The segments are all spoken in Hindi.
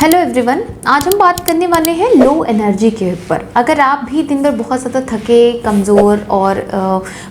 हेलो एवरीवन, आज हम बात करने वाले हैं लो एनर्जी के ऊपर। अगर आप भी दिन भर बहुत ज़्यादा थके, कमज़ोर और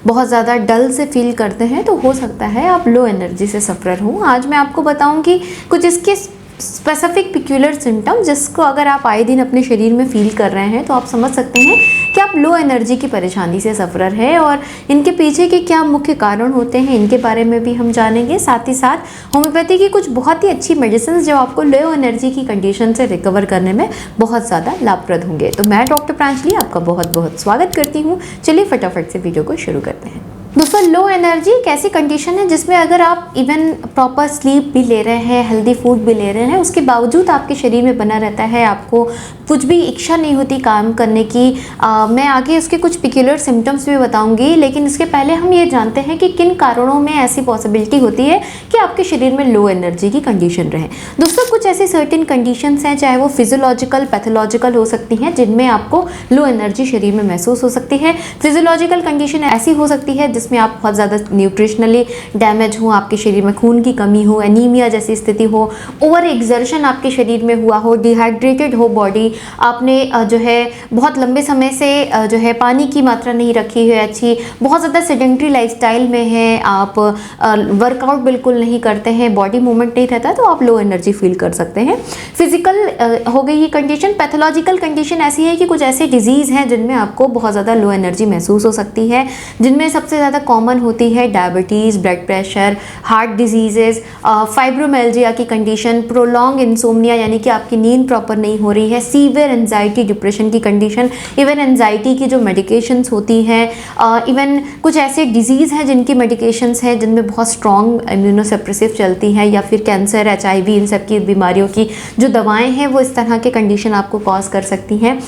बहुत ज़्यादा डल से फील करते हैं तो हो सकता है आप लो एनर्जी से सफ़र हो। आज मैं आपको बताऊंगी कुछ इसके स्पेसिफिक पिक्यूलर सिम्टम जिसको अगर आप आए दिन अपने शरीर में फील कर रहे हैं तो आप समझ सकते हैं कि आप लो एनर्जी की परेशानी से सफ़र है, और इनके पीछे के क्या मुख्य कारण होते हैं इनके बारे में भी हम जानेंगे। साथ ही साथ होम्योपैथी की कुछ बहुत ही अच्छी मेडिसिन जो आपको लो एनर्जी की कंडीशन से रिकवर करने में बहुत ज़्यादा लाभप्रद होंगे। तो मैं डॉक्टर प्रांजलि आपका बहुत बहुत स्वागत करती हूँ। चलिए फटाफट से वीडियो को शुरू करते हैं। दोस्तों, लो एनर्जी एक ऐसी कंडीशन है जिसमें अगर आप इवन प्रॉपर स्लीप भी ले रहे हैं, हेल्दी फूड भी ले रहे हैं, उसके बावजूद आपके शरीर में बना रहता है, आपको कुछ भी इच्छा नहीं होती काम करने की। मैं आगे उसके कुछ पिक्यूलर सिम्टम्स भी बताऊंगी, लेकिन इसके पहले हम ये जानते हैं कि किन कारणों में ऐसी पॉसिबिलिटी होती है कि आपके शरीर में लो एनर्जी की कंडीशन रहे। दोस्तों, कुछ ऐसी सर्टेन कंडीशंस हैं, चाहे वो फिजियोलॉजिकल, पैथोलॉजिकल हो सकती हैं, जिनमें आपको लो एनर्जी शरीर में महसूस हो सकती है। फिजियोलॉजिकल कंडीशन ऐसी हो सकती है जिसमें आप बहुत ज़्यादा न्यूट्रिशनली डैमेज हो, आपके शरीर में खून की कमी हो, एनीमिया जैसी स्थिति हो, ओवर एक्सर्शन आपके शरीर में हुआ हो, डिहाइड्रेटेड हो बॉडी, आपने जो है बहुत लंबे समय से जो है पानी की मात्रा नहीं रखी है अच्छी, बहुत ज़्यादा सेडेंट्री लाइफस्टाइल में है, आप वर्कआउट बिल्कुल नहीं करते हैं, बॉडी मूवमेंट नहीं रहता, तो आप लो एनर्जी फील कर सकते हैं। फिजिकल हो गई ये कंडीशन। पैथोलॉजिकल कंडीशन ऐसी है कि कुछ ऐसे डिजीज़ हैं जिनमें आपको बहुत ज़्यादा लो एनर्जी महसूस हो सकती है, जिनमें सबसे ज़्यादा कॉमन होती है diabetes, blood pressure, heart diseases, fibromyalgia की कंडीशन, प्रोलॉन्ग इंसोम्निया यानी कि आपकी नींद प्रॉपर नहीं हो रही है, सीवियर एंजाइटी, डिप्रेशन की कंडीशन, इवन एंजाइटी की जो मेडिकेशंस होती हैं, इवन कुछ ऐसे डिजीज़ हैं जिनकी मेडिकेशंस हैं जिनमें बहुत स्ट्रॉन्ग इम्यूनोसप्रेसिव चलती हैं, या फिर कैंसर, HIV, इन सब की बीमारियों की जो दवाएँ हैं वो इस तरह के कंडीशन आपको कॉज कर सकती हैं।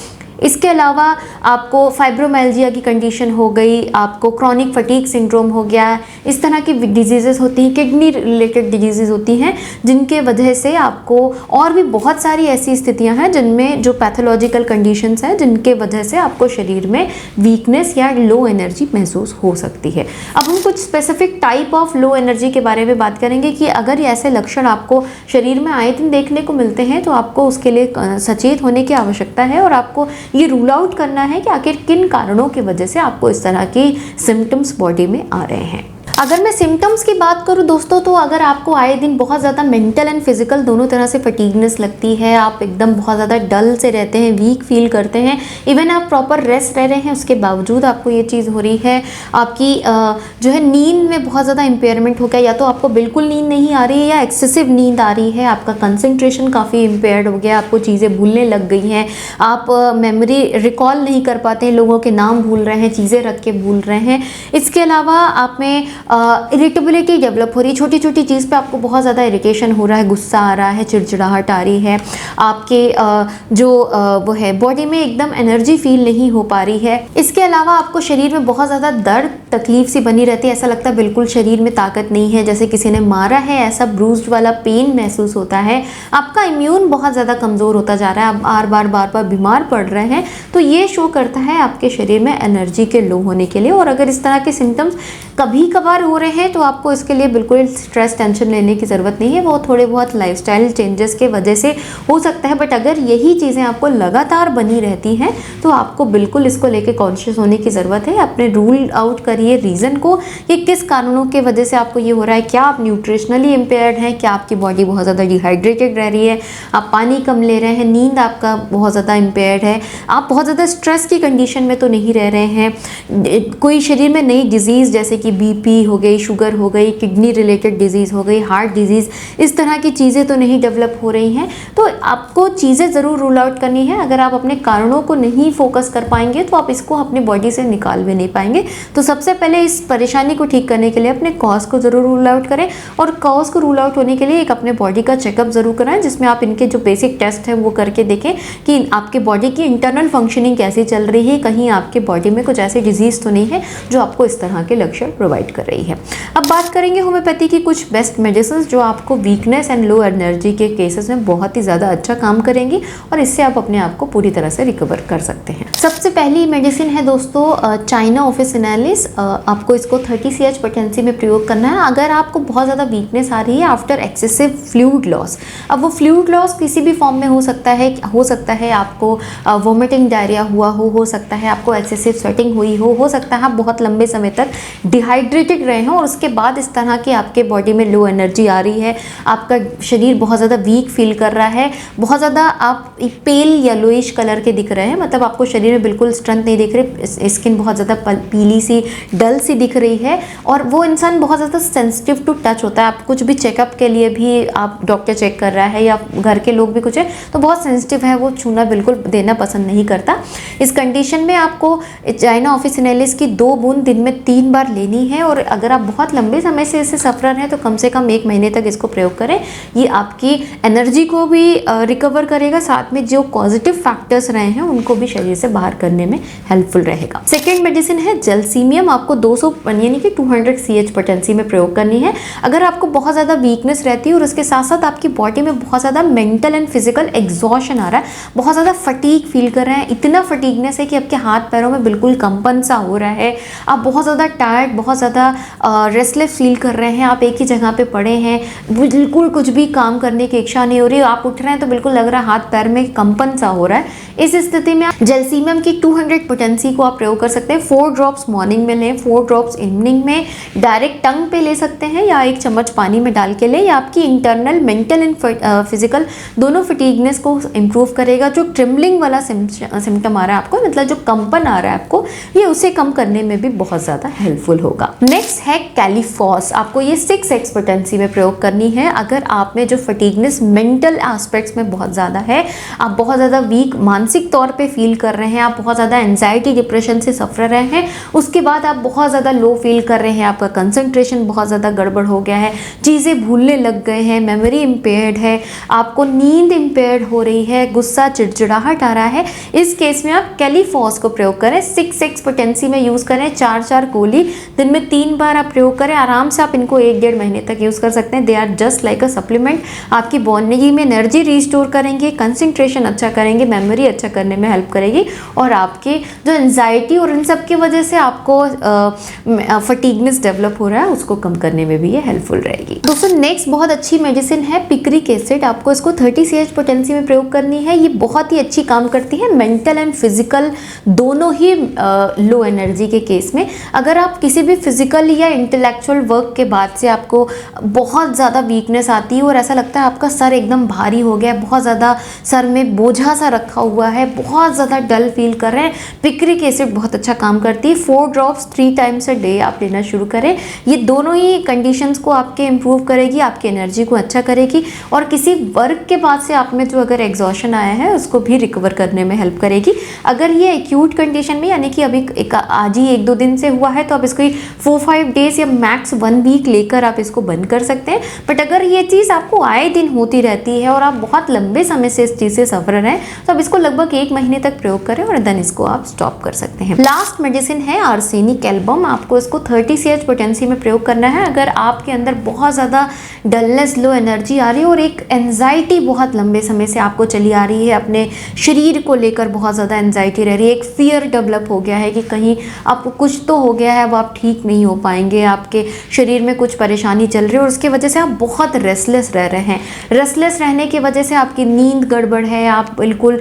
इसके अलावा आपको फाइब्रोमियल्जिया की कंडीशन हो गई, आपको क्रॉनिक फटीग सिंड्रोम हो गया, इस तरह की डिजीज़ेस होती हैं, किडनी रिलेटेड डिजीज़ेस होती हैं, जिनके वजह से आपको और भी बहुत सारी ऐसी स्थितियां हैं जिनमें जो पैथोलॉजिकल कंडीशंस हैं जिनके वजह से आपको शरीर में वीकनेस या लो एनर्जी महसूस हो सकती है। अब हम कुछ specific type of low energy के बारे में बात करेंगे कि अगर ऐसे लक्षण आपको शरीर में आए दिन देखने को मिलते हैं तो आपको उसके लिए सचेत होने की आवश्यकता है, और आपको ये रूल आउट करना है कि आखिर किन कारणों की वजह से आपको इस तरह की सिम्टम्स बॉडी में आ रहे हैं। अगर मैं सिम्टम्स की बात करूं दोस्तों, तो अगर आपको आए दिन बहुत ज़्यादा मेंटल एंड फिजिकल दोनों तरह से फटीगनेस लगती है, आप एकदम बहुत ज़्यादा डल से रहते हैं, वीक फील करते हैं, इवन आप प्रॉपर रेस्ट रह रहे हैं उसके बावजूद आपको ये चीज़ हो रही है, आपकी जो है नींद में बहुत ज़्यादा इम्पेयरमेंट हो गया, या तो आपको बिल्कुल नींद नहीं आ रही है या एक्सेसिव नींद आ रही है, आपका कंसंट्रेशन काफ़ी इम्पेयर्ड हो गया, आपको चीज़ें भूलने लग गई हैं, आप मेमोरी रिकॉल नहीं कर पाते हैं, लोगों के नाम भूल रहे हैं, चीज़ें रख के भूल रहे हैं। इसके अलावा आप में इरिटेबिलिटी डेवलप हो रही है, छोटी छोटी चीज़ पे आपको बहुत ज़्यादा इरिटेशन हो रहा है, गुस्सा आ रहा है, चिड़चिड़ाहट आ रही है, आपके जो वो है बॉडी में एकदम एनर्जी फील नहीं हो पा रही है। इसके अलावा आपको शरीर में बहुत ज़्यादा दर्द, तकलीफ सी बनी रहती है, ऐसा लगता है बिल्कुल शरीर में ताकत नहीं है, जैसे किसी ने मारा है, ऐसा ब्रूज्ड वाला पेन महसूस होता है, आपका इम्यून बहुत ज़्यादा कमज़ोर होता जा रहा है, आप बार बार बीमार पड़ रहे हैं, तो ये शो करता है आपके शरीर में एनर्जी के लो होने के लिए। और अगर इस तरह के सिम्टम्स कभी कभार हो रहे हैं तो आपको इसके लिए बिल्कुल स्ट्रेस टेंशन लेने की ज़रूरत नहीं है, वो थोड़े बहुत लाइफस्टाइल चेंजेस के वजह से हो सकता है। बट अगर यही चीज़ें आपको लगातार बनी रहती हैं तो आपको बिल्कुल इसको लेके कॉन्शियस होने की ज़रूरत है। अपने रूल आउट करिए रीज़न को कि किस कारणों के वजह से आपको ये हो रहा है। क्या आप न्यूट्रिशनली इम्पेयर्ड हैं, क्या आपकी बॉडी बहुत ज़्यादा डिहाइड्रेटेड रह रही है, आप पानी कम ले रहे हैं, नींद आपका बहुत ज़्यादा इम्पेयर्ड है, आप बहुत ज़्यादा स्ट्रेस की कंडीशन में तो नहीं रह रहे हैं, कोई शरीर में नई डिजीज़ जैसे कि BP हो गई, शुगर हो गई, किडनी रिलेटेड डिजीज़ हो गई, हार्ट डिजीज़, इस तरह की चीज़ें तो नहीं डेवलप हो रही हैं, तो आपको चीज़ें ज़रूर रूल आउट करनी है। अगर आप अपने कारणों को नहीं फोकस कर पाएंगे तो आप इसको अपनी बॉडी से निकाल भी नहीं पाएंगे। तो सबसे पहले इस परेशानी को ठीक करने के लिए अपने कॉज को ज़रूर रूल आउट करें, और कॉज को रूल आउट होने के लिए एक अपने बॉडी का चेकअप ज़रूर कराएं, जिसमें आप इनके जो बेसिक टेस्ट हैं वो करके देखें कि आपके बॉडी की इंटरनल फंक्शनिंग कैसी चल रही है, कहीं आपके बॉडी में कुछ ऐसी डिजीज़ तो नहीं है जो आपको इस तरह के लक्षण प्रोवाइड कर रही है। अब बात करेंगे होम्योपैथी की कुछ बेस्ट मेडिसिन जो आपको वीकनेस एंड लो एनर्जी के केसेस में बहुत ही ज़्यादा अच्छा काम करेंगी, और इससे आप अपने आप को पूरी तरह से रिकवर कर सकते हैं। सबसे सबसे पहली मेडिसिन है दोस्तों चाइना ऑफिसिनालिस। आपको इसको 30 CH पोटेंसी में प्रयोग करना है अगर आपको बहुत ज़्यादा वीकनेस आ रही है आफ्टर एक्सेसिव फ्लूइड लॉस। अब वो फ्लूइड लॉस किसी भी फॉर्म में हो सकता है आपको वोमिटिंग डायरिया हुआ हो सकता है आपको एक्सेसिव स्वेटिंग हुई हो सकता है आप बहुत लंबे समय तक डिहाइड्रेटेड रहे हों और उसके बाद इस तरह की आपके बॉडी में लो एनर्जी आ रही है, आपका शरीर बहुत ज़्यादा वीक फील कर रहा है, बहुत ज़्यादा आप पेल येलोइश कलर के दिख रहे हैं, मतलब आपको शरीर में बिल्कुल स्ट्रेंथ नहीं दिख रही, स्किन बहुत ज़्यादा पीली सी डल सी दिख रही है और वो इंसान बहुत ज़्यादा सेंसिटिव टू टच होता है। आप कुछ भी चेकअप के लिए भी आप डॉक्टर चेक कर रहा है या घर के लोग भी कुछ है तो बहुत सेंसिटिव है, वो छूना बिल्कुल देना पसंद नहीं करता। इस कंडीशन में आपको चाइना ऑफिसिनालिस की 2 बूंद दिन में 3 बार लेनी है और अगर आप बहुत लंबे समय से इससे सफर हैं तो कम से कम 1 महीने तक इसको प्रयोग करें। ये आपकी एनर्जी को भी रिकवर करेगा, साथ में जो पॉजिटिव फैक्टर्स रहे हैं उनको भी शरीर से बाहर करने में हेल्पफुल रहेगा। सेकेंड मेडिसिन है जेलसीमियम। आपको 200 यानी कि 200 CH पोटेंसी में प्रयोग करनी है अगर आपको बहुत ज़्यादा वीकनेस रहती है और उसके साथ साथ आपकी बॉडी में बहुत ज़्यादा मेंटल एंड फिजिकल एग्जॉशन आ रहा है, बहुत ज़्यादा फटीग फील कर रहे हैं, इतना फटीगनेस है कि आपके हाथ पैरों में बिल्कुल कंपन सा हो रहा है, आप बहुत ज़्यादा टायर्ड, बहुत ज़्यादा रेस्टलेस फील कर रहे हैं, आप एक ही जगह पे पड़े हैं, बिल्कुल कुछ भी काम करने की इच्छा नहीं हो रही, आप उठ रहे हैं तो बिल्कुल लग रहा है हाथ पैर में कंपन सा हो रहा है। इस स्थिति में आप जेलसीमियम की 200 पोटेंसी को आप प्रयोग कर सकते हैं। 4 ड्रॉप्स मॉर्निंग में लें, 4 ड्रॉप्स इवनिंग में, डायरेक्ट टंग पे ले सकते हैं या 1 चम्मच पानी में डाल के लें। ये आपकी इंटरनल मेंटल एंड फिजिकल दोनों फटीगनेस को इम्प्रूव करेगा। जो ट्रिमलिंग वाला सिम्टम आ रहा है आपको, मतलब जो कंपन आ रहा है आपको, ये उसे कम करने में भी बहुत ज़्यादा हेल्पफुल होगा। नेक्स्ट है कैलीफॉस। आपको ये 6x पोटेंसी में प्रयोग करनी है अगर आप में जो फटीगनेस मेंटल एस्पेक्ट्स में बहुत ज़्यादा है, आप बहुत ज़्यादा वीक मानसिक तौर पे फील कर रहे हैं, आप बहुत ज़्यादा एंजाइटी डिप्रेशन से सफर रहे हैं, उसके बाद आप बहुत ज़्यादा लो फील कर रहे हैं, आपका कंसंट्रेशन बहुत ज़्यादा गड़बड़ हो गया है, चीज़ें भूलने लग गए हैं, मेमोरी इम्पेयर्ड है, आपको नींद इम्पेयर्ड हो रही है, गुस्सा चिड़चिड़ाहट आ रहा है, इस केस में आप कैलीफॉस को प्रयोग करें। 6x पोटेंसी में यूज़ करें, 4 गोली दिन में 3 बार आप प्रयोग करें। आराम से आप इनको 1-1.5 महीने तक यूज़ कर सकते हैं। They are just like a supplement. आपकी बॉडी में एनर्जी रिस्टोर करेंगे, कंसंट्रेशन अच्छा करेंगे, मेमोरी अच्छा करने में हेल्प करेगी और आपके जो एंजाइटी और इन सब की वजह से आपको फटीगनेस डेवलप हो रहा है उसको कम करने में भी ये हेल्पफुल रहेगी। दोस्तों नेक्स्ट बहुत अच्छी मेडिसिन है पिक्रिक एसिड। आपको इसको 30 CH पोटेंसी में प्रयोग करनी है। ये बहुत ही अच्छी काम करती है मेंटल एंड फिजिकल दोनों ही लो एनर्जी के केस में। अगर आप किसी भी फिजिकल या इंटेलेक्चुअल वर्क के बाद से आपको बहुत ज़्यादा वीकनेस आती है और ऐसा लगता है आपका सर एकदम भारी हो गया है, बहुत ज़्यादा सर में बोझा सा रखा हुआ है, बहुत ज़्यादा डल फील कर रहे हैं, पिक्रिक एसिड बहुत अच्छा काम करती है। 4 ड्रॉप्स 3 टाइम्स अ डे आप लेना शुरू करें। ये दोनों ही कंडीशंस को आपके इम्प्रूव करेगी, आपकी एनर्जी को अच्छा करेगी और किसी वर्क के बाद से आप में जो अगर एग्जॉशन आया है उसको भी रिकवर करने में हेल्प करेगी। अगर ये एक्यूट कंडीशन में यानी कि अभी आज ही 1-2 दिन से हुआ है तो आप इसको 4-5 डेज या मैक्स 1 वीक लेकर आप इसको बंद कर सकते हैं। बट अगर ये चीज़ आपको आए दिन होती रहती है और आप बहुत लंबे समय से इस चीज़ से सफर रहे हैं तो आप इसको लगभग 1 महीने तक प्रयोग करें और देन इसको आप स्टॉप कर सकते हैं। लास्ट मेडिसिन है आर्सेनिक एल्बम। आपको इसको 30 CH पोटेंसी में प्रयोग करना है अगर आपके अंदर बहुत ज़्यादा डलनेस, लो एनर्जी आ रही है और एक एंजाइटी बहुत लंबे समय से आपको चली आ रही है, अपने शरीर को लेकर बहुत ज़्यादा एंजाइटी रह रही है, एक फियर डेवलप हो गया है कि कहीं आपको कुछ तो हो गया है, अब आप ठीक नहीं हो पाएंगे, आपके शरीर में कुछ परेशानी चल रही है और उसकी वजह से आप बहुत रेस्टलेस रह रहे हैं। रेस्टलेस रहने की वजह से आपकी नींद गड़बड़ है, आप बिल्कुल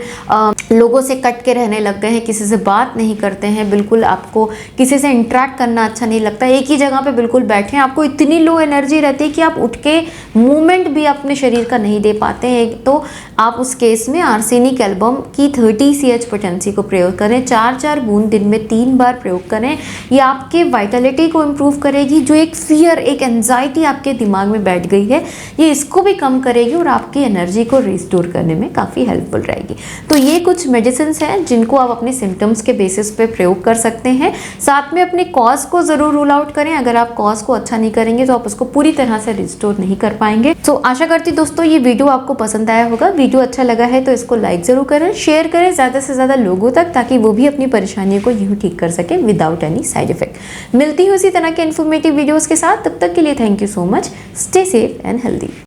लोगों से कट के रहने लग गए हैं, किसी से बात नहीं करते हैं, बिल्कुल आपको किसी से इंटरेक्ट करना अच्छा नहीं लगता, एक ही जगह पे बिल्कुल बैठे हैं, आपको इतनी लो एनर्जी रहती है कि आप उठ के मूवमेंट भी अपने शरीर का नहीं दे पाते हैं। तो आप उस केस में आर्सेनिक एल्बम की 30 CH पोटेंसी को प्रयोग करें। 4-4 बूंद दिन में 3 बार प्रयोग करें। ये आपके वाइटलिटी को इम्प्रूव करेगी, जो एक फियर, एक एंजाइटी आपके दिमाग में बैठ गई है, ये इसको भी कम करेगी और आपकी एनर्जी को रिस्टोर करने में काफ़ी हेल्पफुल रहेगी। तो ये कुछ मेडिसिन हैं जिनको आप अपने सिम्टम्स के बेसिस पे प्रयोग कर सकते हैं। साथ में अपने कॉज को ज़रूर रूल आउट करें। अगर आप कॉज को अच्छा नहीं करेंगे तो आप उसको पूरी तरह से रिस्टोर नहीं कर पाएंगे। तो आशा करती दोस्तों ये वीडियो आपको पसंद आया होगा। वीडियो अच्छा लगा है तो इसको लाइक ज़रूर करें, शेयर करें ज़्यादा से ज़्यादा लोगों तक, ताकि वो भी अपनी परेशानियों को यूँ ठीक कर सकें विदाउट एनी साइड इफेक्ट। मिलती हूँ इसी तरह के इन्फॉर्मेटिव वीडियोज़ के साथ, तब तक के लिए thank you so much. Stay safe and healthy.